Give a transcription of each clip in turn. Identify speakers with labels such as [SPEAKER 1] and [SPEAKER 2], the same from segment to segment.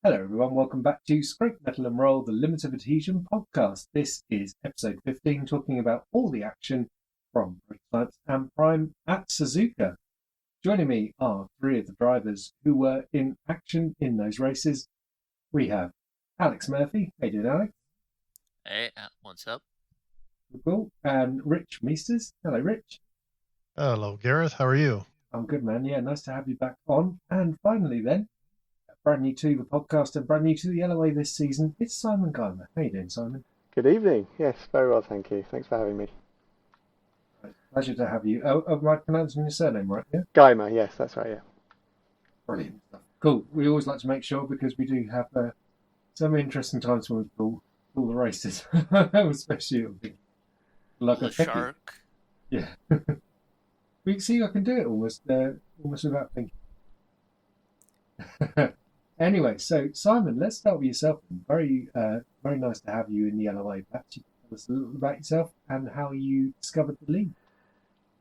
[SPEAKER 1] Hello, everyone. Welcome back to Scrape Metal and Roll, the Limited Adhesion podcast. This is episode 15, talking about all the action from prototypes and prime at Suzuka. Joining me are three of the drivers who were in action in those races. We have Alex Murphy. How you doing, Alex?
[SPEAKER 2] Hey, what's up?
[SPEAKER 1] Cool. And Rich Meesters. Hello, Rich.
[SPEAKER 3] Hello, Gareth. How are you?
[SPEAKER 1] I'm good, man. Yeah, nice to have you back on. And finally, then, brand new to the podcast and brand new to the LOA this season, it's Simon Geimer. How you doing, Simon?
[SPEAKER 4] Good evening. Yes, very well, thank you. Thanks for having me.
[SPEAKER 1] Pleasure to have you. Am I pronouncing your surname right? Yeah?
[SPEAKER 4] Geimer, yes, that's right, yeah.
[SPEAKER 1] Brilliant. Cool. We always like to make sure because we do have some interesting times when we pull the races, especially like
[SPEAKER 2] The
[SPEAKER 1] a Becky.
[SPEAKER 2] shark.
[SPEAKER 1] Yeah. We see I can do it almost without thinking. Anyway, so Simon, let's start with yourself. Very nice to have you in the LOA. Perhaps you can tell us a little about yourself and how you discovered the league.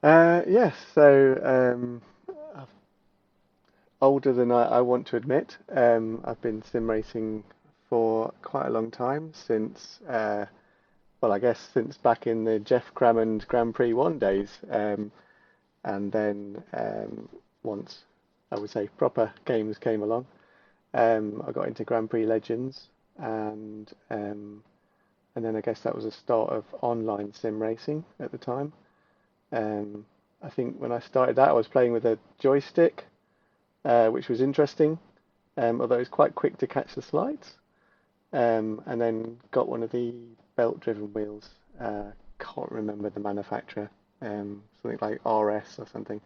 [SPEAKER 4] Yes, so I'm older than I want to admit. I've been sim racing for quite a long time, since, well, I guess since back in the Jeff Crammond Grand Prix 1 days. And then once, I would say, proper games came along, I got into Grand Prix Legends, and then I guess that was the start of online sim racing at the time. Um, I think when I started that, I was playing with a joystick, which was interesting, although it was quite quick to catch the slides. And then got one of the belt-driven wheels. Can't remember the manufacturer, something like RS or something.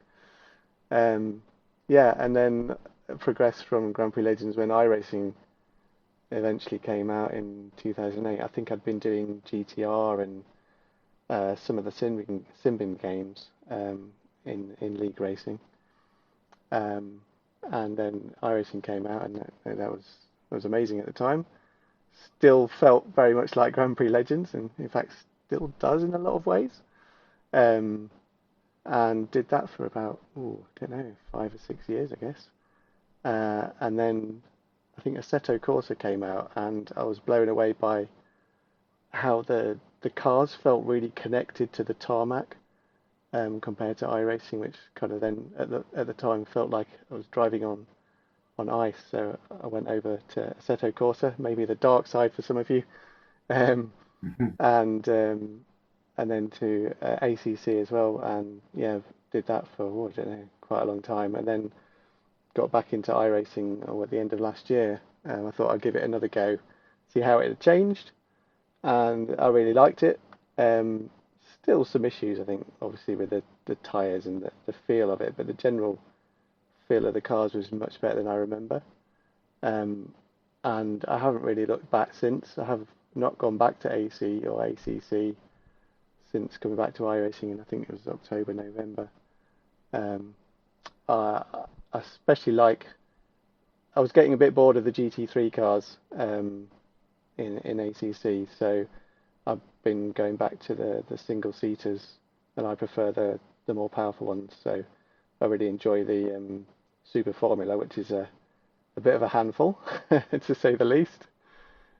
[SPEAKER 4] Um, yeah, and then progressed from Grand Prix Legends when iRacing eventually came out in 2008. I think I'd been doing GTR and some of the Simbin games, in League Racing. Um, and then iRacing came out, and that was amazing at the time. Still felt very much like Grand Prix Legends, and in fact still does in a lot of ways. Um, and did that for about, I don't know, 5 or 6 years, I guess. And then I think Assetto Corsa came out, and I was blown away by how the cars felt really connected to the tarmac, compared to iRacing, which kind of then at the time felt like I was driving on ice. So I went over to Assetto Corsa, maybe the dark side for some of you, um, and then to ACC as well, and yeah, did that for I don't know, quite a long time, and then got back into iRacing at the end of last year. I thought I'd give it another go, see how it had changed, and I really liked it. Um, Still some issues, I think, obviously with the tyres and the feel of it, but the general feel of the cars was much better than I remember. Um, and I haven't really looked back since. I have not gone back to AC or ACC since coming back to iRacing, and I think it was October, November. Um, I especially like. I was getting a bit bored of the GT3 cars, in ACC, so I've been going back to the single seaters, and I prefer the more powerful ones. So I really enjoy the Super Formula, which is a bit of a handful, to say the least.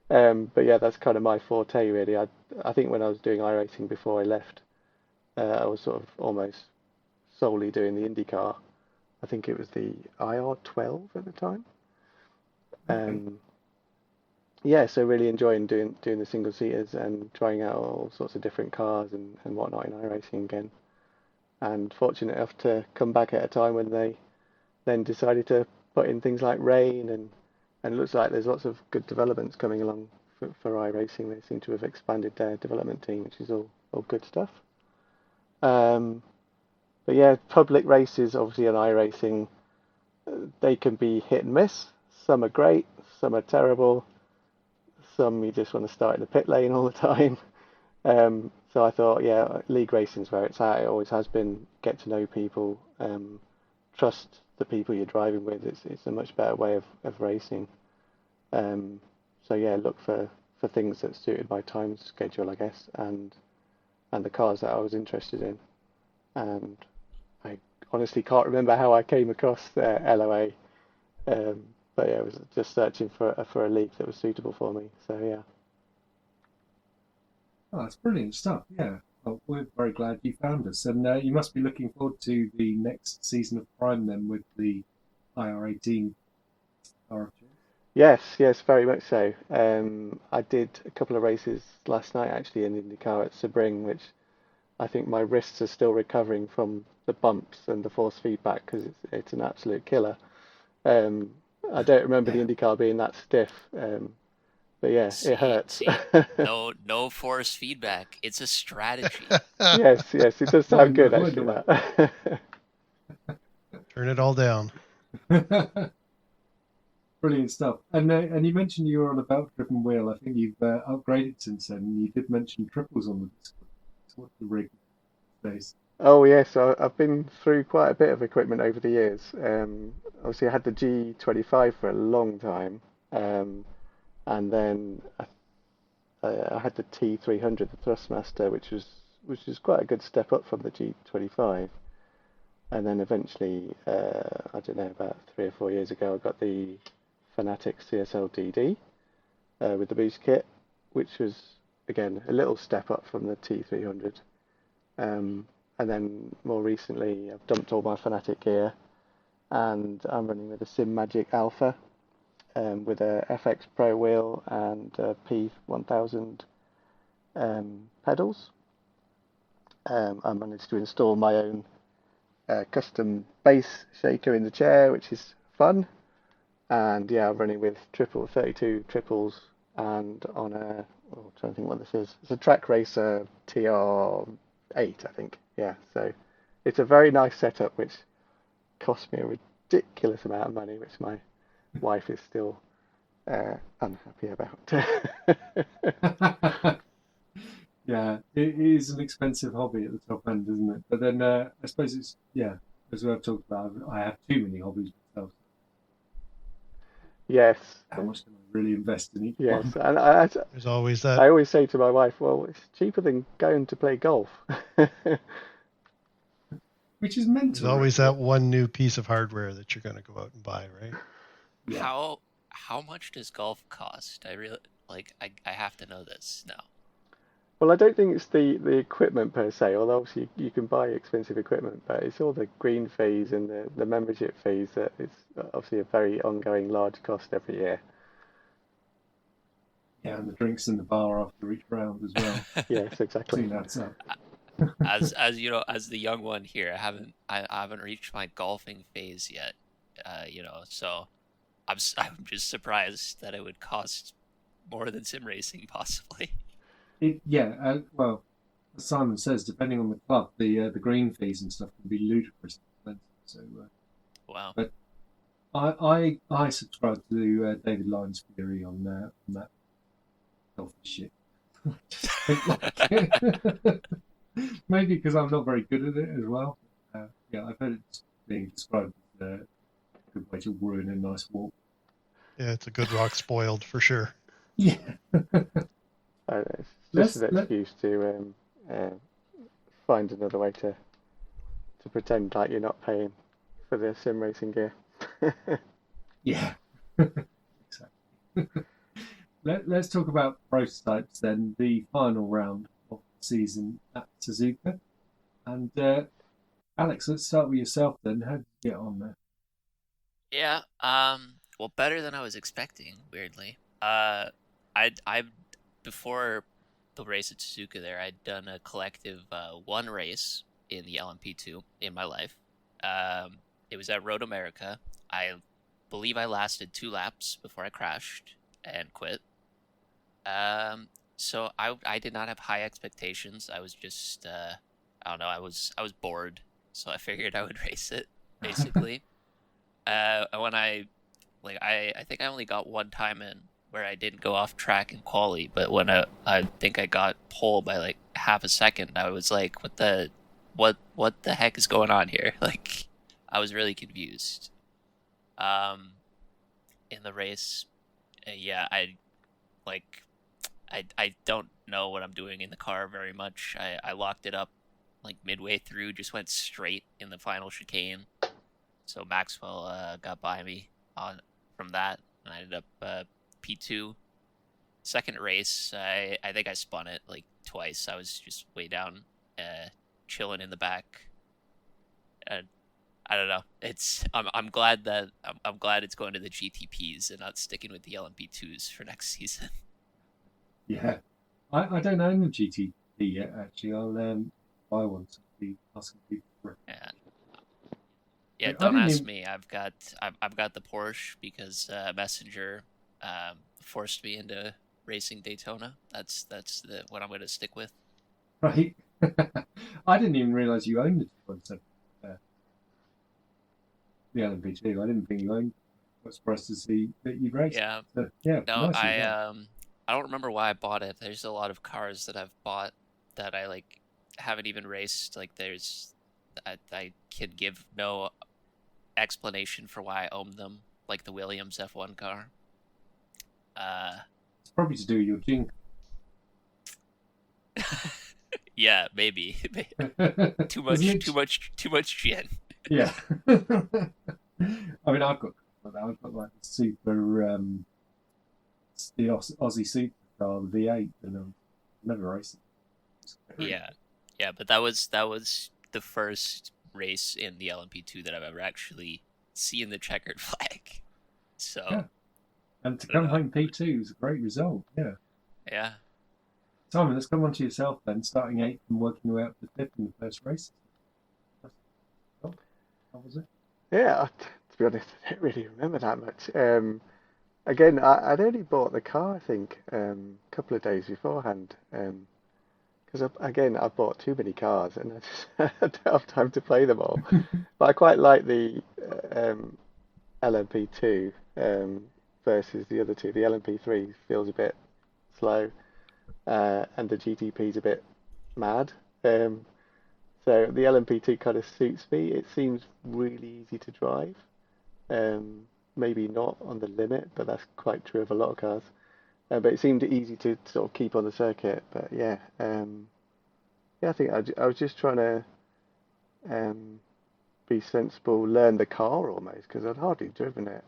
[SPEAKER 4] But yeah, that's kind of my forte, really. I think when I was doing iRacing before I left, I was sort of almost solely doing the IndyCar. I think it was the IR12 at the time.
[SPEAKER 1] Okay.
[SPEAKER 4] Um, yeah, so really enjoying doing the single seaters and trying out all sorts of different cars and whatnot in iRacing again. And fortunate enough to come back at a time when they then decided to put in things like rain, and it looks like there's lots of good developments coming along for iRacing. They seem to have expanded their development team, which is all good stuff. Um, but yeah, public races obviously on iRacing, they can be hit and miss. Some are great, some are terrible, some you just want to start in the pit lane all the time. So I thought, yeah, league racing's where it's at. It always has been. Get to know people, trust the people you're driving with. It's a much better way of racing. Um, so yeah, look for things that suited my time schedule, I guess, and the cars that I was interested in. And I honestly can't remember how I came across LOA, but yeah, I was just searching for a league that was suitable for me. So yeah.
[SPEAKER 1] Oh, that's brilliant stuff. Yeah. Well, we're very glad you found us. And you must be looking forward to the next season of Prime then with the IR18 RFG.
[SPEAKER 4] Yes, very much so. I did a couple of races last night actually in IndyCar at Sebring, which I think my wrists are still recovering from the bumps and the force feedback because it's an absolute killer. Um, I don't remember the
[SPEAKER 1] Yeah.
[SPEAKER 4] IndyCar being that stiff, but yeah, it hurts.
[SPEAKER 2] See, no force feedback. It's a strategy.
[SPEAKER 4] Yes, it does sound
[SPEAKER 1] Wind,
[SPEAKER 4] good
[SPEAKER 1] wind
[SPEAKER 4] actually,
[SPEAKER 1] away.
[SPEAKER 4] that.
[SPEAKER 3] Turn it all down.
[SPEAKER 1] Brilliant stuff. And you mentioned you were on a belt-driven wheel. I think you've upgraded since then. And you did mention triples on the Discord. So what's the rig space?
[SPEAKER 4] Oh yes, I've been through quite a bit of equipment over the years. Obviously, I had the G25 for a long time, and then I had the T300, the Thrustmaster, which was quite a good step up from the G25. And then eventually, I don't know, about 3 or 4 years ago, I got the Fanatec CSL DD with the boost kit, which was again a little step up from the T300. And then more recently, I've dumped all my Fanatec gear and I'm running with a Sim Magic Alpha with a FX Pro wheel and P1000 pedals. I managed to install my own custom bass shaker in the chair, which is fun. And yeah, I'm running with 32 triples and on I'm trying to think what this is. It's a Track Racer TR8, I think. Yeah, so it's a very nice setup, which cost me a ridiculous amount of money, which my wife is still unhappy about.
[SPEAKER 1] Yeah, it is an expensive hobby at the top end, isn't it? But then I suppose it's, yeah, as we've talked about, I have too many hobbies myself.
[SPEAKER 4] Yes,
[SPEAKER 1] How much can I really invest in each
[SPEAKER 4] yes,
[SPEAKER 1] one?
[SPEAKER 4] and
[SPEAKER 3] There's always
[SPEAKER 4] I
[SPEAKER 3] that.
[SPEAKER 4] always say to my wife, well, it's cheaper than going to play golf.
[SPEAKER 1] Which is
[SPEAKER 3] There's
[SPEAKER 1] mental,
[SPEAKER 3] always
[SPEAKER 1] really.
[SPEAKER 3] that one new piece of hardware that you're going to go out and buy, right?
[SPEAKER 1] Yeah.
[SPEAKER 2] How much does golf cost? I really I have to know this now.
[SPEAKER 4] Well, I don't think it's the equipment per se, although obviously you can buy expensive equipment, but it's all the green fees and the membership fees that is obviously a very ongoing large cost every year.
[SPEAKER 1] Yeah, and the drinks in the bar after each round as well.
[SPEAKER 4] Yes, exactly.
[SPEAKER 1] Soon that's up.
[SPEAKER 2] As you know, as the young one here, I haven't reached my golfing phase yet. So I'm just surprised that it would cost more than sim racing possibly.
[SPEAKER 1] Well, as Simon says, depending on the club, the green fees and stuff can be ludicrously expensive. So,
[SPEAKER 2] Wow.
[SPEAKER 1] but I subscribe to David Lyon's theory on that healthy shit. Just don't like it. Maybe because I'm not very good at it as well. Yeah, I've heard it being described as a good way to ruin a nice walk.
[SPEAKER 3] Yeah, it's a good rock spoiled for sure.
[SPEAKER 1] Yeah.
[SPEAKER 4] It's just an
[SPEAKER 1] Let
[SPEAKER 4] excuse to find another way to pretend like you're not paying for the sim racing gear.
[SPEAKER 1] Yeah. Exactly. Let's talk about prototypes then. The final round of the season at Suzuka. And Alex, let's start with yourself then. How did you get on there?
[SPEAKER 2] Yeah. Well, better than I was expecting. Weirdly. I before the race at Suzuka there, I'd done a collective one race in the LMP2 in my life. It was at Road America. I believe I lasted 2 laps before I crashed and quit. So I did not have high expectations. I was just I don't know. I was bored, so I figured I would race it basically. When I think I only got one time in where I didn't go off track in quali, but when I think I got pole by like half a second, I was like, what the heck is going on here? Like, I was really confused. Um, in the race, yeah, like I don't know what I'm doing in the car very much. I locked it up like midway through, just went straight in the final chicane. So Maxwell got by me from that, and I ended up P2. Second race, I think I spun it like twice. I was just way down, chilling in the back. And I don't know. I'm glad that I'm glad it's going to the GTPs and not sticking with the LMP2s for next season.
[SPEAKER 1] Yeah, I don't own the GTP yet. Actually, I'll buy one to be asking people for it.
[SPEAKER 2] Yeah.
[SPEAKER 1] I
[SPEAKER 2] Don't
[SPEAKER 1] didn't
[SPEAKER 2] ask
[SPEAKER 1] even-
[SPEAKER 2] me. I've got the Porsche because Messenger forced me into racing Daytona. That's the what I'm going to stick with.
[SPEAKER 1] Right. I didn't even realise you owned the 217. The LMP2. I didn't think you owned. I was surprised to see that you'd raced.
[SPEAKER 2] Yeah.
[SPEAKER 1] So, yeah.
[SPEAKER 2] No,
[SPEAKER 1] nice result.
[SPEAKER 2] I don't remember why I bought it. There's a lot of cars that I've bought that I like haven't even raced. Like I can give no explanation for why I own them. Like the Williams F1 car.
[SPEAKER 1] It's probably to do with your jinx.
[SPEAKER 2] Yeah, maybe. Too much gin.
[SPEAKER 1] Yeah. I mean, I've got like the super, the Aussie supercar, the V8, and I've never raced it.
[SPEAKER 2] Yeah, but that was the first race in the LMP2 that I've ever actually seen the checkered flag. So,
[SPEAKER 1] yeah. And to come home P2 is a great result. Yeah.
[SPEAKER 2] Yeah.
[SPEAKER 1] Simon, let's come on to yourself then, starting 8th and working your way up to 5th in the first race. How was it?
[SPEAKER 4] Yeah, to be honest, I don't really remember that much. Again, I'd only bought the car, I think, a couple of days beforehand. Because I bought too many cars and I don't have time to play them all. But I quite like the LMP2 versus the other two. The LMP3 feels a bit slow, and the GTP's a bit mad. So the LMP2 kind of suits me. It seems really easy to drive. Maybe not on the limit, but that's quite true of a lot of cars. But it seemed easy to sort of keep on the circuit. But yeah, I think I was just trying to be sensible, learn the car almost, because I'd hardly driven it,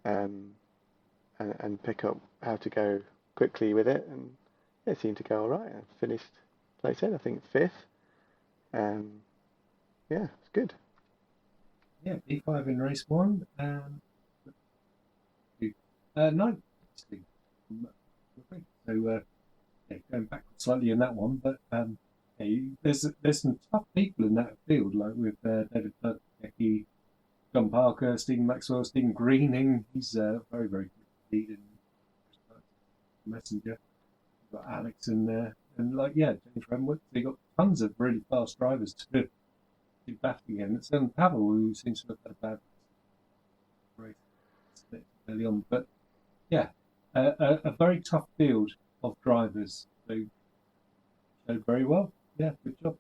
[SPEAKER 4] and pick up how to go quickly with it, and it seemed to go all right. I finished, like I said, I think 5th. Yeah, it's good.
[SPEAKER 1] Yeah, P5 in race 1 and 9th. actually. So yeah, going backwards slightly in that one, but yeah, there's some tough people in that field, like with David Turkey, John Parker, Stephen Maxwell, Stephen Greening. He's very, very good lead in Messenger. You've got Alex in there, and like James Renwick. They got tons of really fast drivers to do battling against. And Pavel, who seems to have had a bad race early on, but yeah, a very tough field of drivers who showed very well. Yeah, good job.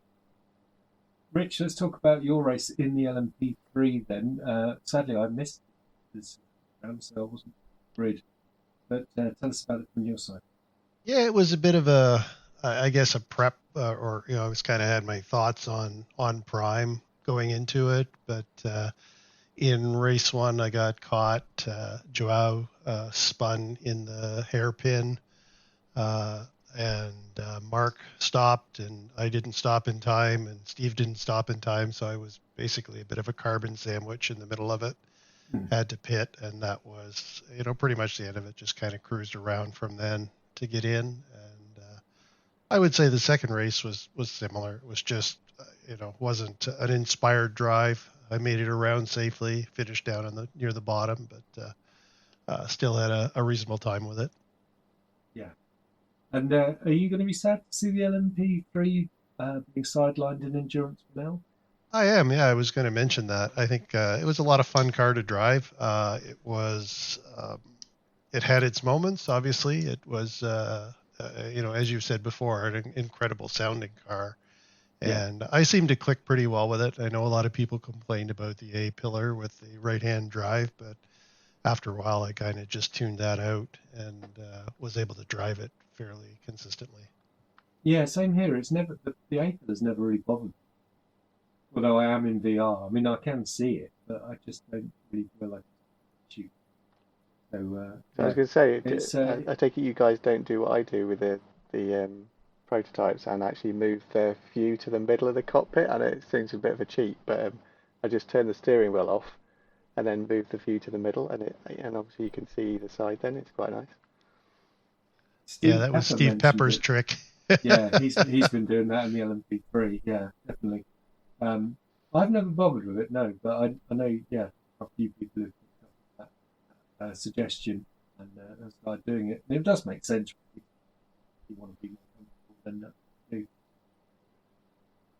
[SPEAKER 1] Rich, let's talk about your race in the LMP3 then. Sadly, I missed this round, so I wasn't worried. But tell us about it from your side.
[SPEAKER 3] Yeah, it was a bit of I guess a prep, or I was kind of had my thoughts on Prime going into it, but in race 1 I got caught. Joao spun in the hairpin, and Mark stopped, and I didn't stop in time, and Steve didn't stop in time, so I was basically a bit of a carbon sandwich in the middle of it. Had to pit, and that was pretty much the end of it. Just kind of cruised around from then to get in, and I would say the second race was similar. It was just wasn't an inspired drive. I made it around safely, finished down near the bottom, but still had a reasonable time with it.
[SPEAKER 1] Yeah. And are you going to be sad to see the LMP3 being sidelined in endurance for now?
[SPEAKER 3] I am, yeah. I was going to mention that. I think it was a lot of fun car to drive. It was, it had its moments. Obviously, it was, as you said before, an incredible sounding car, and I seemed to click pretty well with it. I know a lot of people complained about the A pillar with the right-hand drive, but after a while, I kind of just tuned that out and was able to drive it fairly consistently.
[SPEAKER 1] Yeah, same here. It's never the A pillar's never really bothered me. Although I am in VR, I mean, I can see it, but I just don't really feel like shoot.
[SPEAKER 4] So I was going to say,
[SPEAKER 1] it's
[SPEAKER 4] I take it you guys don't do what I do with the prototypes and actually move the view to the middle of the cockpit. I know it seems a bit of a cheat, but I just turn the steering wheel off and then move the view to the middle, and obviously you can see either side. Then it's quite nice.
[SPEAKER 3] Yeah, that was Steve Pepper's trick.
[SPEAKER 1] Yeah, he's been doing that in the LMP3. Yeah, definitely. I've never bothered with it, no, but I know, yeah, a few people have picked up that suggestion and have started doing it. And it does make sense if you want to be more comfortable than do.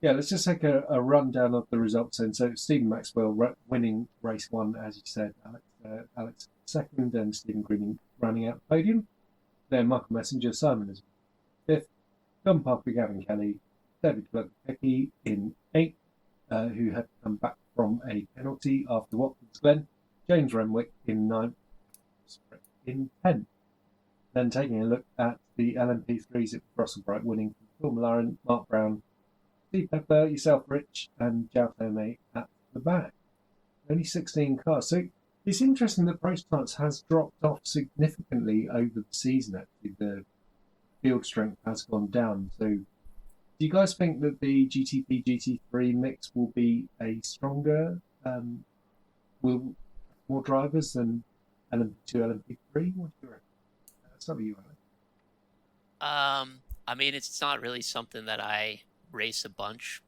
[SPEAKER 1] Yeah, let's just take a rundown of the results then. So Stephen Maxwell winning race 1, as you said, Alex second, and Stephen Greening running out the podium. Then Michael Messenger, Simon is 5th, Don Parker, Gavin Kelly, David Gluck-Pecky in 8th, who had come back from a penalty after Watkins Glen, James Renwick in 9th, in 10th. Then taking a look at the LMP3s, it was Russell Bright winning from Phil Malaren, Mark Brown, Steve Pepper, yourself, Rich, and Jao Tome at the back. Only 16 cars. So it's interesting that prototypes has dropped off significantly over the season. Actually, the field strength has gone down. So do you guys think that the GTP GT3 mix will be a stronger, will more drivers than LMP2, LMP3? What do you reckon? Start with you, Alex.
[SPEAKER 2] I mean, it's not really something that I race a bunch,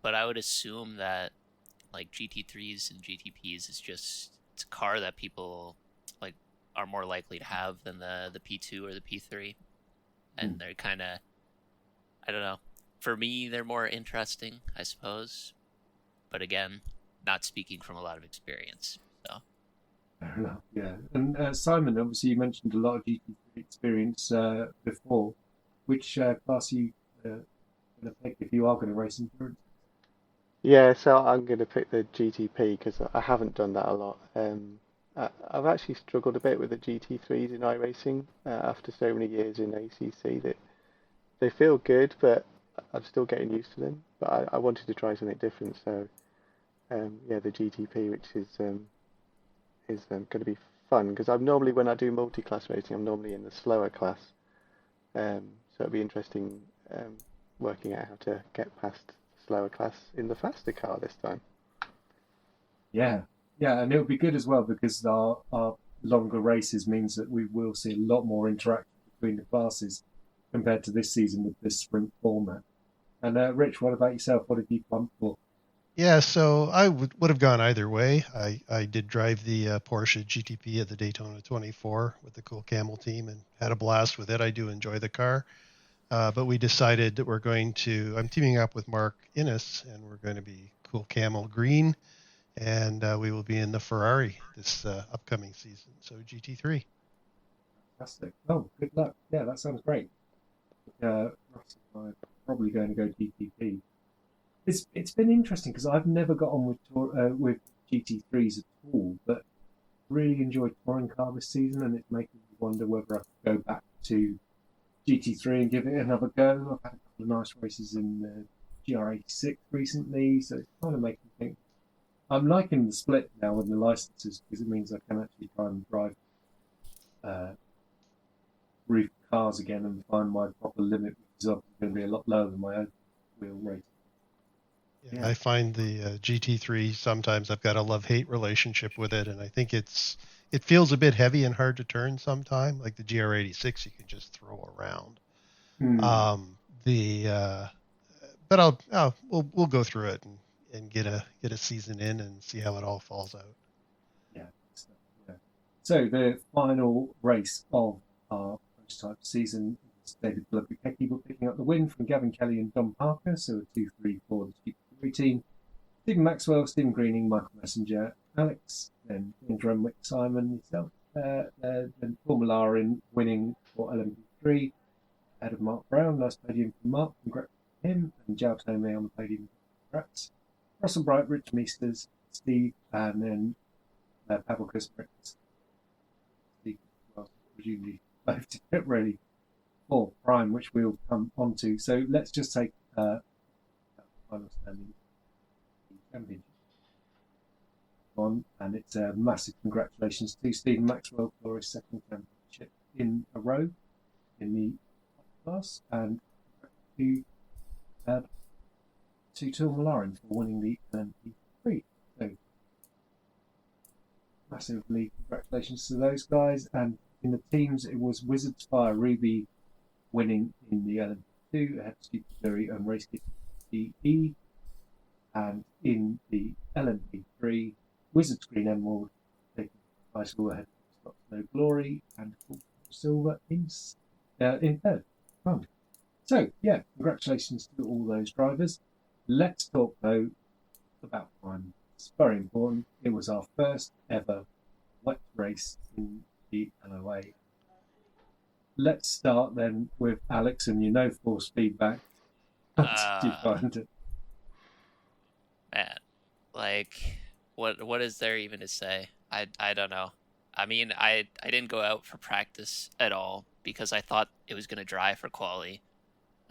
[SPEAKER 2] but I would assume that like GT3s and GTPs is just, it's a car that people like are more likely to have than the P2 or the P3, and they're kind of, I don't know, for me they're more interesting, I suppose, but again, not speaking from a lot of experience. So
[SPEAKER 1] Fair enough, yeah. And Simon, obviously you mentioned a lot of GT3 experience before. Which class are you going to pick if you are going to race endurance?
[SPEAKER 4] Yeah, so I'm going to pick the GTP because I haven't done that a lot. I've actually struggled a bit with the GT3s in iRacing after so many years in ACC that they feel good, but I'm still getting used to them. But I wanted to try something different, so yeah, the GTP, which is going to be fun because I'm normally, when I do multi-class racing, I'm normally in the slower class. So it'll be interesting working out how to get past the slower class in the faster car this time.
[SPEAKER 1] Yeah, and it'll be good as well because our longer races means that we will see a lot more interaction between the classes compared to this season with this sprint format. And Rich, what about yourself? What have you pumped for?
[SPEAKER 3] Yeah, so I would have gone either way. I did drive the Porsche GTP at the Daytona 24 with the Cool Camel team and had a blast with it. I do enjoy the car. But we decided that I'm teaming up with Mark Innes, and we're going to be Cool Camel Green, and we will be in the Ferrari this upcoming season, so GT3.
[SPEAKER 1] Fantastic. Oh, good luck. Yeah, that sounds great. Russell and I are probably going to go GTP. It's been interesting because I've never got on with GT3s at all, but really enjoyed touring car this season, and it's making me wonder whether I could go back to GT3 and give it another go. I've had a couple of nice races in the GR86 recently, so it's kind of making me think. I'm liking the split now with the licenses because it means I can actually try and drive roof cars again and find my proper limit, which is obviously going to be a lot lower than my own wheel race.
[SPEAKER 3] Yeah. I find the GT3 sometimes I've got a love-hate relationship with it, and I think it feels a bit heavy and hard to turn sometimes. Like the GR86, you can just throw around. But we'll go through it and get a season in and see how it all falls out.
[SPEAKER 1] Yeah. So the final race of our prototype season is David Gluck-Pecky picking up the win from Gavin Kelly and Don Parker. So a 2-3 for the GT3 team. Stephen Maxwell, Stephen Greening, Michael Messenger, Alex, then James Renwick, Simon, yourself, then Paul Malarin winning for LMP3 ahead of Mark Brown. Nice podium for Mark, congrats to him, and Jao Tome on the podium, congrats. Russell Bright, Rich Meesters, Steve, and then Pavel Kusprek. Steve, well, presumably both to get ready for Prime, which we'll come on to. So let's just take final standing championship. on, and it's a massive congratulations to Stephen Maxwell for his second championship in a row in the class, and to Tom Lauren for winning the LMP3. So massively congratulations to those guys. And in the teams, it was Wizards Fire Ruby winning in the LMP2 ahead of Steve Fury and Race DE. And in the LMP3, Wizards Green Emerald taking high score ahead of Scott No Glory and Silver in third. Fun. So, yeah, congratulations to all those drivers. Let's talk, though, about Prime. It's very important. It was our first ever wet race in the LOA. Let's start then with Alex and your no force feedback. How did you find it?
[SPEAKER 2] Man, like, what is there even to say? I don't know. I mean, I didn't go out for practice at all because I thought it was gonna dry for quali,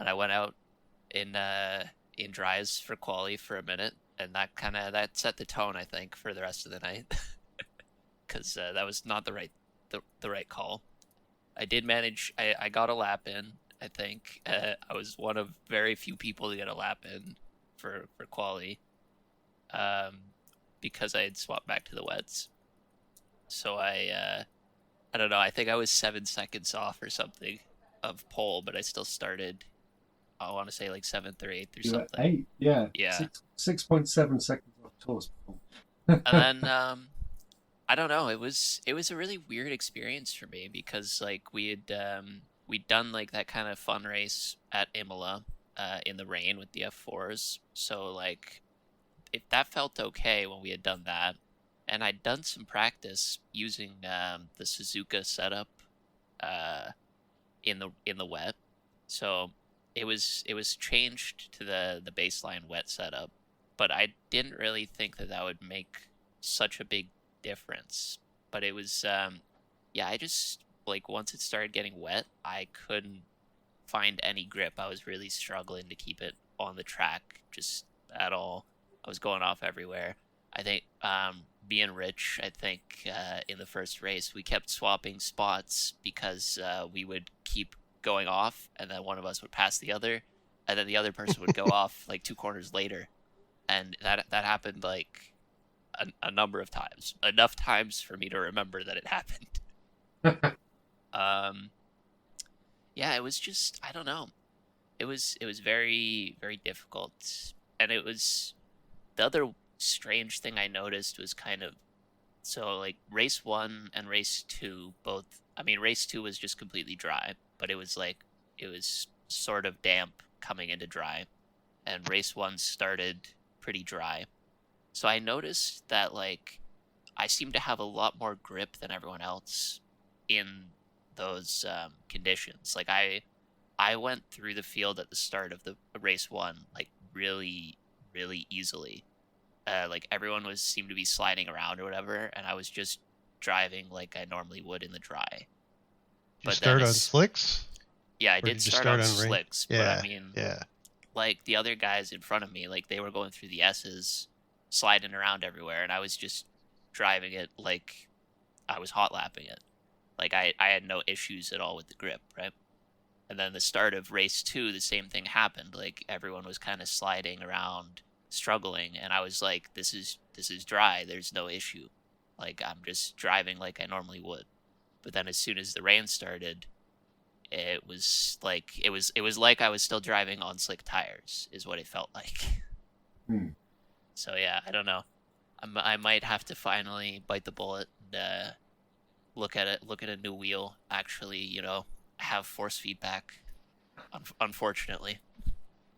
[SPEAKER 2] and I went out in dries for quali for a minute, and that set the tone, I think, for the rest of the night, because that was not the right call. I did manage. I got a lap in. I think I was one of very few people to get a lap in for quali. Because I had swapped back to the wets. So I don't know, I think I was 7 seconds off or something of pole, but I still started, I want to say like 7th or 8th or something.
[SPEAKER 1] 8, yeah.
[SPEAKER 2] Yeah.
[SPEAKER 1] 6.7 seconds off Tor's pole.
[SPEAKER 2] And then, I don't know, it was a really weird experience for me because like we'd done like that kind of fun race at Imola, in the rain with the F4s. So like, if that felt okay when we had done that, and I'd done some practice using the Suzuka setup in the wet, so it was changed to the baseline wet setup, but I didn't really think that would make such a big difference. But it was I just, like, once it started getting wet, I couldn't find any grip. I was really struggling to keep it on the track just at all. I was going off everywhere. I think me and Rich, in the first race, we kept swapping spots because we would keep going off, and then one of us would pass the other, and then the other person would go off like 2 corners later. And that happened like a number of times. Enough times for me to remember that it happened. Yeah, it was just, I don't know. It was very, very difficult. And it was, the other strange thing I noticed was kind of, so like race 1 and race 2 both, I mean, race 2 was just completely dry, but it was sort of damp coming into dry, and race 1 started pretty dry. So I noticed that like I seemed to have a lot more grip than everyone else in those conditions. Like I went through the field at the start of the race 1 like really, really easily. Like everyone seemed to be sliding around or whatever, and I was just driving like I normally would in the dry.
[SPEAKER 3] Did you start on slicks?
[SPEAKER 2] Yeah, I did start on slicks,
[SPEAKER 3] yeah,
[SPEAKER 2] but I mean, like the other guys in front of me, like they were going through the S's, sliding around everywhere, and I was just driving it like I was hot lapping it. Like I had no issues at all with the grip, right? And then the start of race 2, the same thing happened. Like everyone was kind of sliding around, struggling, and I was like, this is dry, there's no issue. Like I'm just driving like I normally would. But then as soon as the rain started, it was like I was still driving on slick tires, is what it felt like. So yeah, I don't know. I might have to finally bite the bullet and look at a new wheel. Actually, have force feedback. Unfortunately,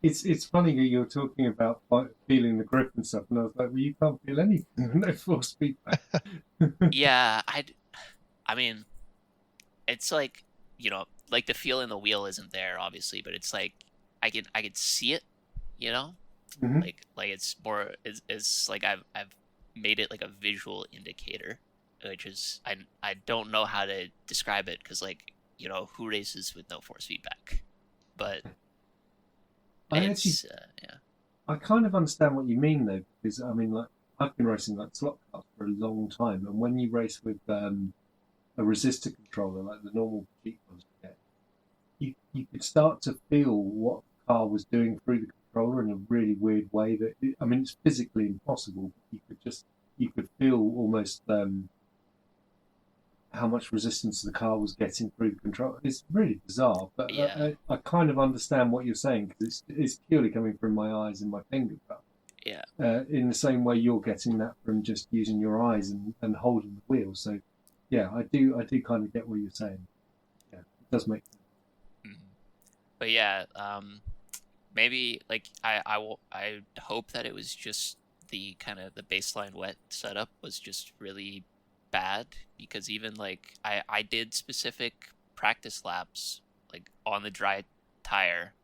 [SPEAKER 1] it's funny that you're talking about feeling the grip and stuff, and I was like, well, you can't feel anything. No force feedback.
[SPEAKER 2] Yeah, I mean, it's like, like the feel in the wheel isn't there, obviously, but it's like I could see it,
[SPEAKER 1] Mm-hmm.
[SPEAKER 2] like it's more, it's like I've made it like a visual indicator, which is I don't know how to describe it because, like, who races with no force feedback, but I
[SPEAKER 1] kind of understand what you mean though, because I mean, like, I've been racing like slot cars for a long time, and when you race with a resistor controller like the normal cheap ones you get, you could start to feel what the car was doing through the controller in a really weird way. I mean, it's physically impossible. But you could feel almost how much resistance the car was getting through the control. It's really bizarre, but
[SPEAKER 2] Yeah.
[SPEAKER 1] I kind of understand what you're saying because it's purely coming from my eyes and my finger. But
[SPEAKER 2] Yeah.
[SPEAKER 1] in the same way you're getting that from just using your eyes and holding the wheel. So yeah, I do kind of get what you're saying. Yeah, it does make sense.
[SPEAKER 2] But yeah, maybe like I hope that it was just the kind of the baseline wet setup was just really bad, because even like I did specific practice laps like on the dry tire.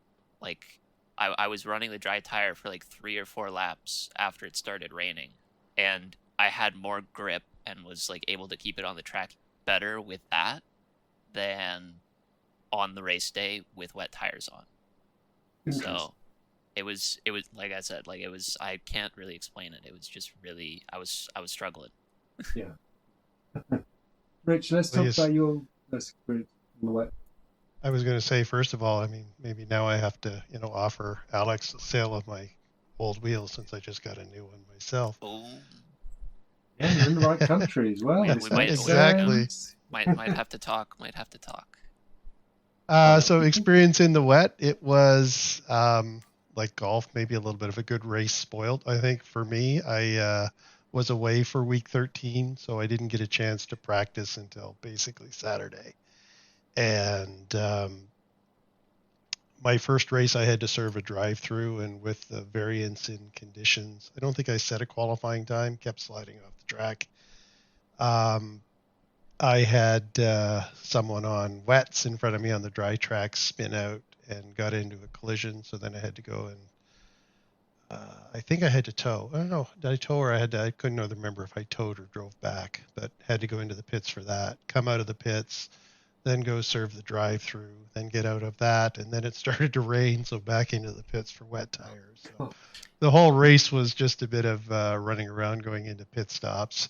[SPEAKER 2] Like I was running the dry tire for like 3 or 4 laps after it started raining, and I had more grip and was like able to keep it on the track better with that than on the race day with wet tires on. So it was like I said, like it was, I can't really explain it. It was just really, I was struggling.
[SPEAKER 1] Yeah. Rich, let's talk about your experience in the wet.
[SPEAKER 3] I was going to say, first of all, I mean, maybe now I have to, offer Alex a sale of my old wheels since I just got a new one myself.
[SPEAKER 2] Oh,
[SPEAKER 1] Yeah, you're in the right country as well.
[SPEAKER 2] we might
[SPEAKER 3] Exactly.
[SPEAKER 2] might have to talk. Might have to talk.
[SPEAKER 3] So experience in the wet, it was like golf, maybe a little bit of a good race spoiled. I think for me, I was away for week 13, so I didn't get a chance to practice until basically Saturday. And my first race, I had to serve a drive-through, and with the variance in conditions, I don't think I set a qualifying time, kept sliding off the track. I had someone on wets in front of me on the dry track spin out and got into a collision, so then I had to go and I think I had to tow. I don't know, did I tow or I couldn't remember if I towed or drove back, but had to go into the pits for that, come out of the pits, then go serve the drive-through, then get out of that, and then it started to rain, so back into the pits for wet tires. So the whole race was just a bit of running around, going into pit stops.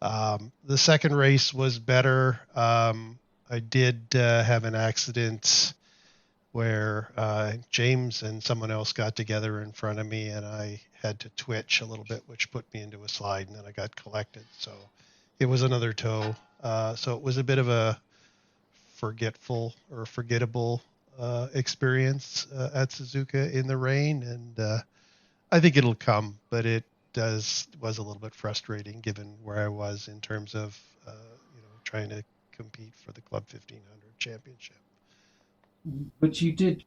[SPEAKER 3] The second race was better. I did have an accident where James and someone else got together in front of me, and I had to twitch a little bit, which put me into a slide, and then I got collected. So it was another tow. So it was a bit of a forgettable experience at Suzuka in the rain, and I think it'll come, but it was a little bit frustrating given where I was in terms of trying to compete for the Club 1500 championship.
[SPEAKER 1] But you did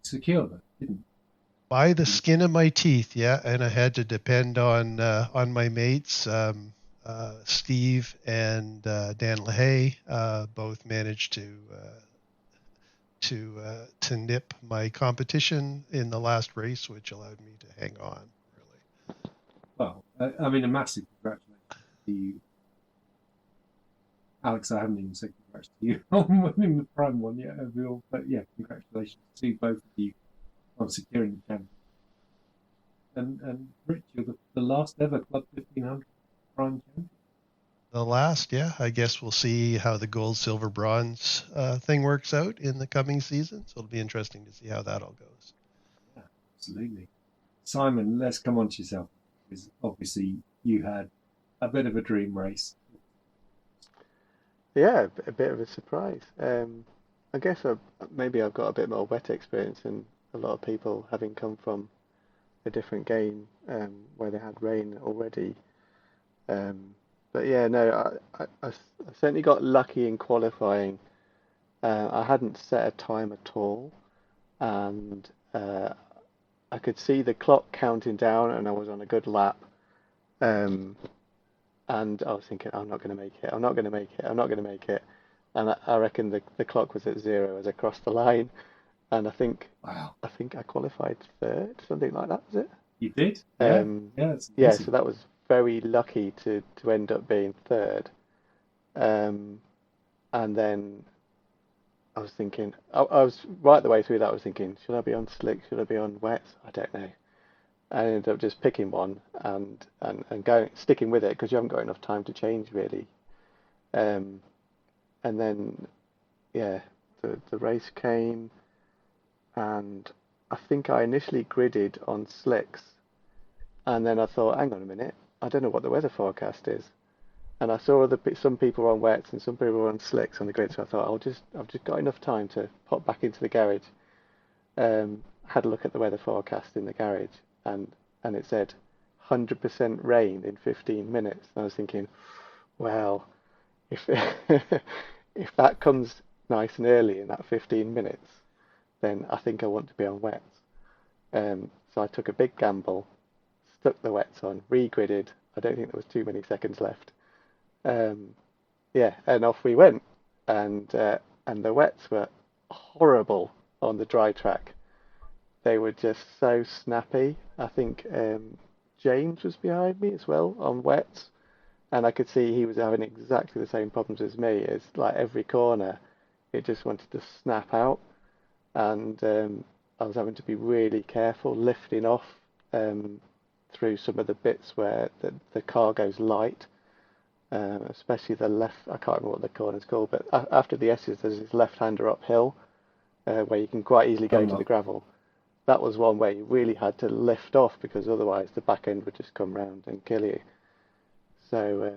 [SPEAKER 1] secure that, didn't you?
[SPEAKER 3] By the skin of my teeth, yeah, and I had to depend on my mates. Steve and Dan LaHaye both managed to nip my competition in the last race, which allowed me to hang on. Really.
[SPEAKER 1] Well, I mean, a massive congratulations to you, Alex. I haven't even said congrats to you on winning the prime one yet, but yeah, congratulations to both of you on securing the championship. And Rich, you're the last ever Club 1500 prime champion.
[SPEAKER 3] The last, yeah. I guess we'll see how the gold, silver, bronze thing works out in the coming season. So it'll be interesting to see how that all goes.
[SPEAKER 1] Yeah, absolutely. Simon, let's come on to yourself, because obviously you had a bit of a dream race.
[SPEAKER 4] Yeah, a bit of a surprise. I guess maybe I've got a bit more wet experience than a lot of people, having come from a different game where they had rain already. But yeah, no, I certainly got lucky in qualifying. I hadn't set a time at all, and I could see the clock counting down, and I was on a good lap. And I was thinking, I'm not going to make it. I'm not going to make it. I'm not going to make it. And I reckon the clock was at 0 as I crossed the line. And I think I qualified third, something like that, was it?
[SPEAKER 1] You did? Yeah.
[SPEAKER 4] Yeah, so that was very lucky to end up being third. And then I was thinking, I was right the way through that, I was thinking, should I be on slick? Should I be on wet? I don't know. I ended up just picking one and going sticking with it because you haven't got enough time to change really. Um, and then yeah, the race came, and I think I initially gridded on slicks, and then I thought, hang on a minute, I don't know what the weather forecast is. And I saw some people were on wets and some people were on slicks on the grid, so I thought I've just got enough time to pop back into the garage. Had a look at the weather forecast in the garage, and it said 100% rain in 15 minutes. And I was thinking, well, if if that comes nice and early in that 15 minutes, then I think I want to be on wets. So I took a big gamble, stuck the wets on, re-gridded. I don't think there was too many seconds left. Um, yeah, and off we went. And the wets were horrible on the dry track. They were just so snappy. I think James was behind me as well on wets, and I could see he was having exactly the same problems as me. It's like every corner, it just wanted to snap out, and I was having to be really careful lifting off um, through some of the bits where the car goes light, especially the left. I can't remember what the corner's called, but after the S's, there's this left-hander uphill where you can quite easily go
[SPEAKER 1] I'm
[SPEAKER 4] into the
[SPEAKER 1] not.
[SPEAKER 4] gravel. That was one where you really had to lift off because otherwise the back end would just come round and kill you. So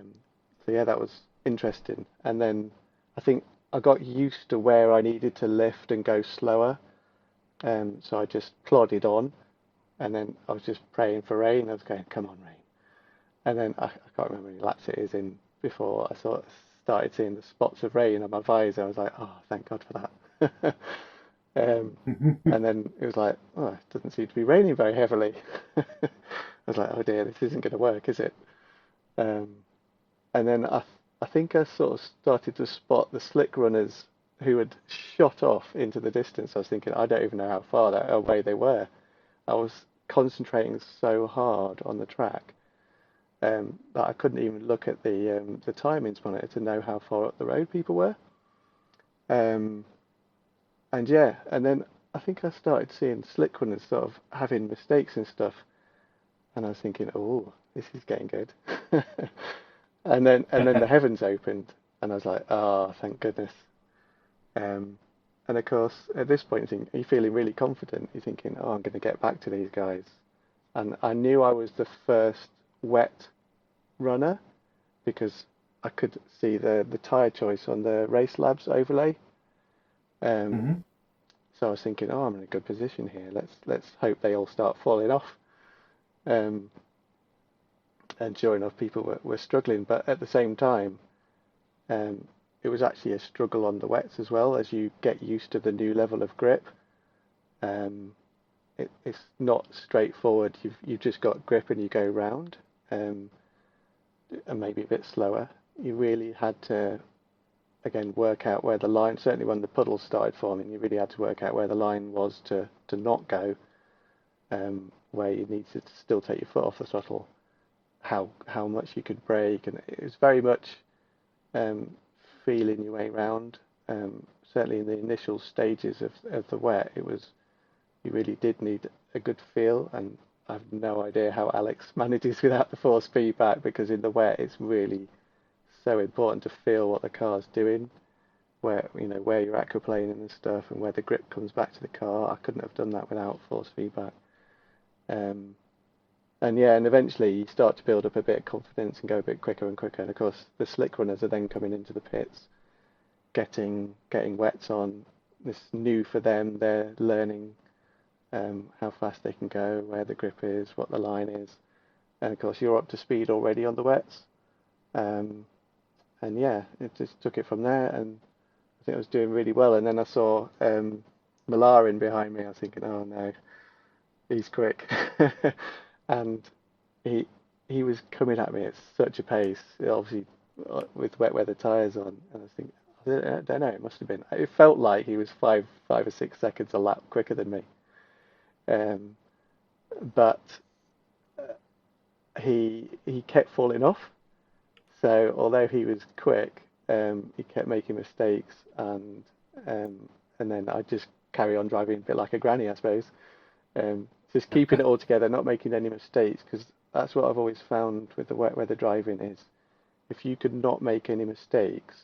[SPEAKER 4] yeah, that was interesting. And then I think I got used to where I needed to lift and go slower. So I just plodded on, and then I was just praying for rain. I was going, come on, rain. And then I can't remember how many laps it is in before I sort of started seeing the spots of rain on my visor. I was like, oh, thank God for that. Um, and then it was like, oh, it doesn't seem to be raining very heavily. I was like, oh dear, this isn't going to work, is it? Um, and then I think I sort of started to spot the slick runners who had shot off into the distance. I was thinking, I don't even know how far that away they were. I was concentrating so hard on the track that I couldn't even look at the timings monitor to know how far up the road people were. Um, and yeah, and then I think I started seeing slick runners sort of having mistakes and stuff, and I was thinking, oh, this is getting good. And then the heavens opened, and I was like, oh, thank goodness. Um, and of course, at this point, you're feeling really confident. You're thinking, oh, I'm going to get back to these guys. And I knew I was the first wet runner because I could see the tyre choice on the Race Labs overlay. Um,
[SPEAKER 1] Mhm.
[SPEAKER 4] so I was thinking, oh, I'm in a good position here. Let's hope they all start falling off. Um, and sure enough, people were struggling. But at the same time, um, it was actually a struggle on the wets as well as you get used to the new level of grip. Um, it's not straightforward. You've just got grip and you go round, um, and maybe a bit slower. You really had to again work out where the line. Certainly when the puddles started forming, you really had to work out where the line was to not go. Where you need to still take your foot off the throttle. How much you could brake, and it was very much um, feeling your way around. Certainly in the initial stages of the wet, it was you really did need a good feel, and I've no idea how Alex manages without the force feedback because in the wet it's really so important to feel what the car's doing, where you're aquaplaning and stuff, and where the grip comes back to the car. I couldn't have done that without force feedback. Um, and yeah, and eventually you start to build up a bit of confidence and go a bit quicker and quicker. And of course, the slick runners are then coming into the pits, getting wets on. This new for them. They're learning how fast they can go, where the grip is, what the line is, and of course you're up to speed already on the wets. Um, and yeah, it just took it from there, and I think I was doing really well. And then I saw Malarin behind me. I was thinking, oh no, he's quick, and he he was coming at me at such a pace, obviously with wet weather tyres on, and I was thinking, I don't know, it must have been. It felt like he was 5 or 6 seconds a lap quicker than me. Um, but he kept falling off. So although he was quick, he kept making mistakes, um, and then I just carry on driving a bit like a granny, I suppose. just keeping it all together, not making any mistakes, because that's what I've always found with the wet weather driving is if you could not make any mistakes,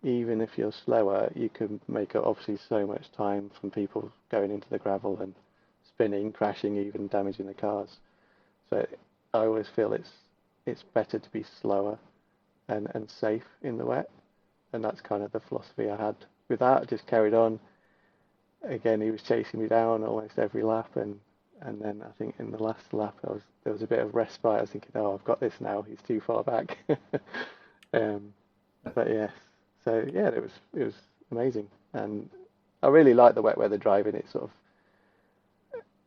[SPEAKER 4] even if you're slower, you can make up obviously so much time from people going into the gravel and spinning, crashing, even damaging the cars. So I always feel it's better to be slower and safe in the wet, and that's kind of the philosophy I had with that. I just carried on. Again, he was chasing me down almost every lap, and then I think in the last lap there was a bit of respite. I was thinking, oh, I've got this now. He's too far back. But yes, so yeah, it was amazing, and I really like the wet weather driving. It's sort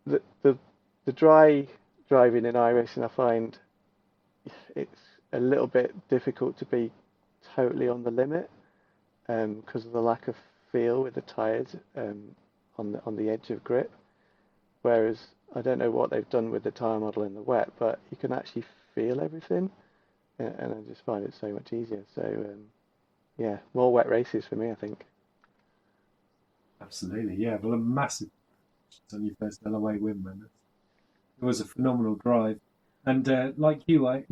[SPEAKER 4] of the dry driving in iRacing. I find it's a little bit difficult to be totally on the limit because of the lack of feel with the tyres on the edge of grip. Whereas I don't know what they've done with the tyre model in the wet, but you can actually feel everything, and I just find it so much easier. So yeah, more wet races for me, I think.
[SPEAKER 1] Absolutely, yeah. Well, a massive on your first LOA win, man. It was a phenomenal drive, and like you, I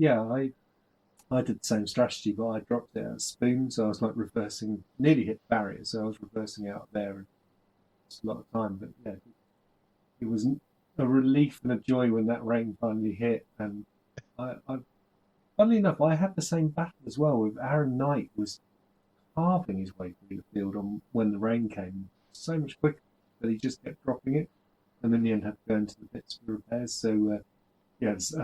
[SPEAKER 1] did the same strategy, but I dropped it at a spoon, so I was like reversing, nearly hit the barrier, so I was reversing out there, and it's a lot of time. But yeah, it was a relief and a joy when that rain finally hit. And funnily enough, I had the same battle as well. With Aaron Knight was carving his way through the field on when the rain came so much quicker, but he just kept dropping it, and in the end had to go into the pits for repairs. So yeah, it's,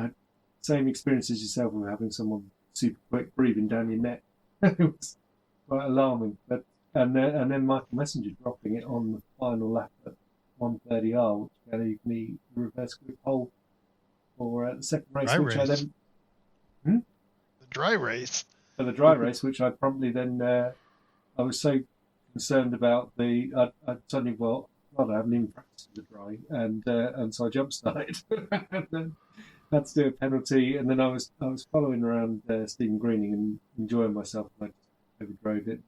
[SPEAKER 1] same experience as yourself with having someone super quick breathing down your neck. It was quite alarming. But and then Michael Messenger dropping it on the final lap at 130R, which gave me the reverse grip pole for the second race,
[SPEAKER 3] Dry
[SPEAKER 1] which
[SPEAKER 3] race.
[SPEAKER 1] I then
[SPEAKER 3] The dry race.
[SPEAKER 1] for the dry race, which I promptly then I was so concerned about I suddenly God, I haven't even practiced the dry, and so I jump started and then had to do a penalty, and then I was following around Stephen Greening and enjoying myself, and I just overdrove it.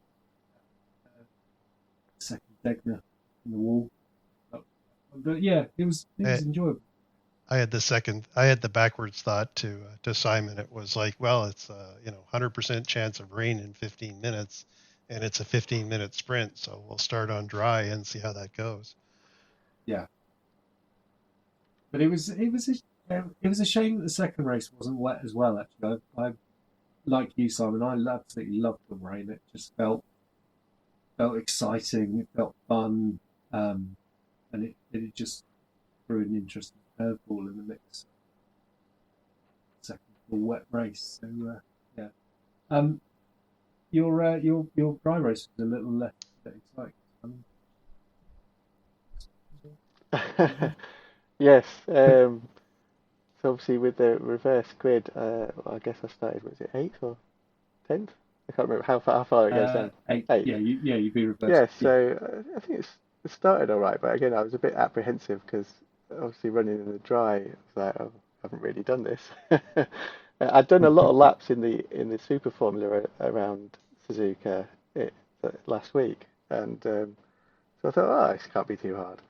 [SPEAKER 1] Second Degner in the wall, but yeah, it was enjoyable.
[SPEAKER 3] I had the backwards thought to Simon. It was like, well, it's 100% chance of rain in 15 minutes, and it's a 15-minute sprint, so we'll start on dry and see how that goes.
[SPEAKER 1] Yeah, but it was a shame that the second race wasn't wet as well. Actually, I like you, Simon. I absolutely loved the rain. It just felt exciting. It felt fun, and it just threw an interesting curveball in the mix. Second wet race. So yeah, your dry race was a little less exciting.
[SPEAKER 4] Yes. So obviously with the reverse grid, I guess I started. Was it 8th or 10th? I can't remember how far it goes down.
[SPEAKER 1] 8.
[SPEAKER 4] 8.
[SPEAKER 1] Yeah, you'd be reversed.
[SPEAKER 4] Yeah. So I think it started all right, but again, I was a bit apprehensive because obviously running in the dry, I was like, oh, I haven't really done this. I'd done a lot of laps in the Super Formula around Suzuka last week, and so I thought, oh, this can't be too hard.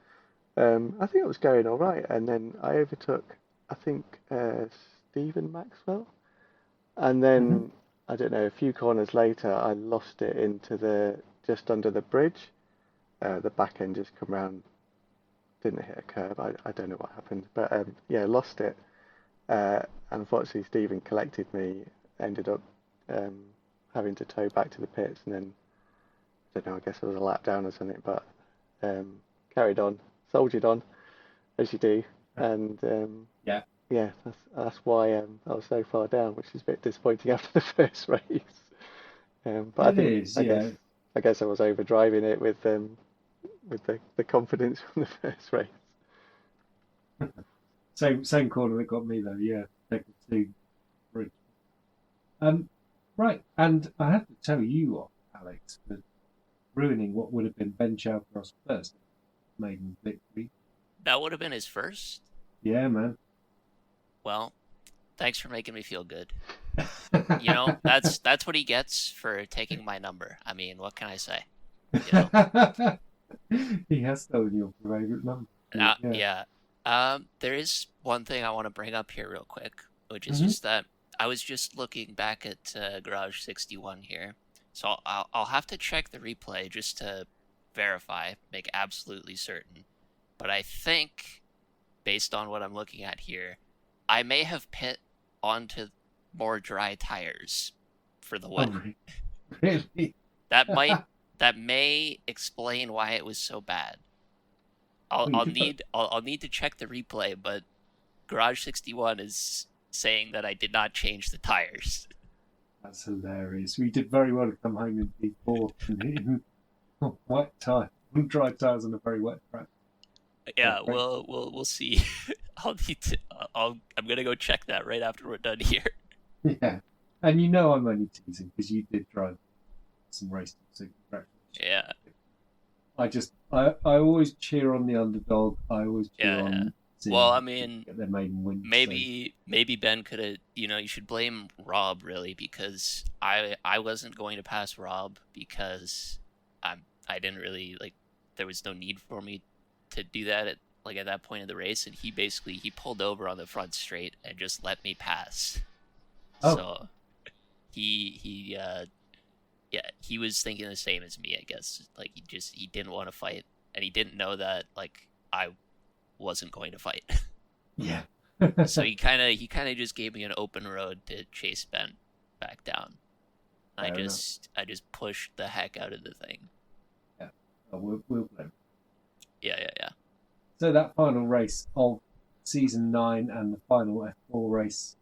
[SPEAKER 4] I think it was going all right, and then I overtook, I think, Stephen Maxwell, and then I don't know, a few corners later, I lost it into just under the bridge. The back end just come round, didn't hit a curb. I don't know what happened, but yeah, lost it. And unfortunately, Stephen collected me, ended up having to tow back to the pits, and then I don't know, I guess it was a lap down or something, but carried on, soldiered on, as you do, and yeah, that's why I was so far down, which is a bit disappointing after the first race. But I guess I was overdriving it with the confidence from the first race.
[SPEAKER 1] Same corner that got me though. Yeah, taking 2 bridge. Right, and I have to tell you what, Alex, for ruining what would have been Ben Chowcross' first maiden victory.
[SPEAKER 2] That would have been his first?
[SPEAKER 1] Yeah, man.
[SPEAKER 2] Well, thanks for making me feel good. You know, that's what he gets for taking my number. I mean, what can I say? You know?
[SPEAKER 1] He has stolen your favourite number.
[SPEAKER 2] Yeah. There is one thing I want to bring up here real quick, which is
[SPEAKER 1] Mhm.
[SPEAKER 2] just that I was just looking back at Garage 61 here, so I'll have to check the replay just to verify, make absolutely certain. But I think, based on what I'm looking at here, I may have pit onto more dry tires for the wet.
[SPEAKER 1] Oh, really?
[SPEAKER 2] That may explain why it was so bad.
[SPEAKER 1] Well, you
[SPEAKER 2] I'll
[SPEAKER 1] could put-
[SPEAKER 2] I'll need to check the replay, but Garage 61 is saying that I did not change the tires.
[SPEAKER 1] That's hilarious. We did very well to come home in P4 in wet tires, dry tires on a very wet track.
[SPEAKER 2] Yeah,
[SPEAKER 1] great.
[SPEAKER 2] we'll see. I'm gonna go check that right after we're done here.
[SPEAKER 1] Yeah, and you know I'm only teasing because you did drive some racing, so congratulations.
[SPEAKER 2] Yeah.
[SPEAKER 1] I always cheer on the underdog. I always cheer
[SPEAKER 2] Yeah.
[SPEAKER 1] on.
[SPEAKER 2] Well, I mean,
[SPEAKER 1] get their maiden win.
[SPEAKER 2] maybe Ben could have. You should blame Rob really, because I wasn't going to pass Rob because I didn't really like. There was no need for me to do that at that point of the race, and he pulled over on the front straight and just let me pass.
[SPEAKER 1] Oh.
[SPEAKER 2] So he was thinking the same as me, I guess. Like he didn't want to fight, and he didn't know that I wasn't going to fight.
[SPEAKER 1] Yeah.
[SPEAKER 2] So he kind of just gave me an open road to chase Ben back down. I
[SPEAKER 1] Fair
[SPEAKER 2] just pushed the heck out of the thing.
[SPEAKER 1] We'll blame.
[SPEAKER 2] Yeah.
[SPEAKER 1] So that final race of season 9 and the final F4 race,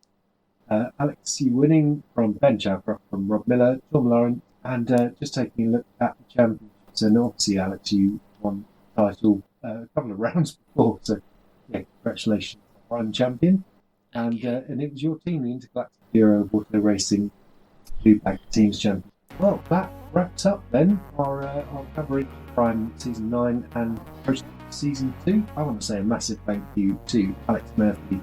[SPEAKER 1] Alex, you winning from Ben Chalcroft, from Rob Miller, Tom Lawrence, and just taking a look at the championships. And obviously, Alex, you won the title a couple of rounds before, so yeah, congratulations, Prime Champion. And it was your team, the Intergalactic Bureau of Auto Racing, who backed the team's champion. Well, that wraps up then our coverage of Prime Season 9 and Season 2. I want to say a massive thank you to Alex Murphy,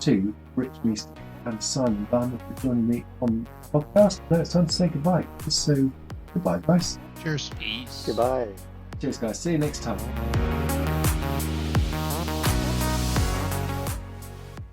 [SPEAKER 1] to Rich Meesters and Simon Barner for joining me on the podcast. Now it's time to say goodbye. So, goodbye, guys.
[SPEAKER 3] Cheers.
[SPEAKER 2] Peace.
[SPEAKER 4] Goodbye.
[SPEAKER 1] Cheers, guys. See you next time.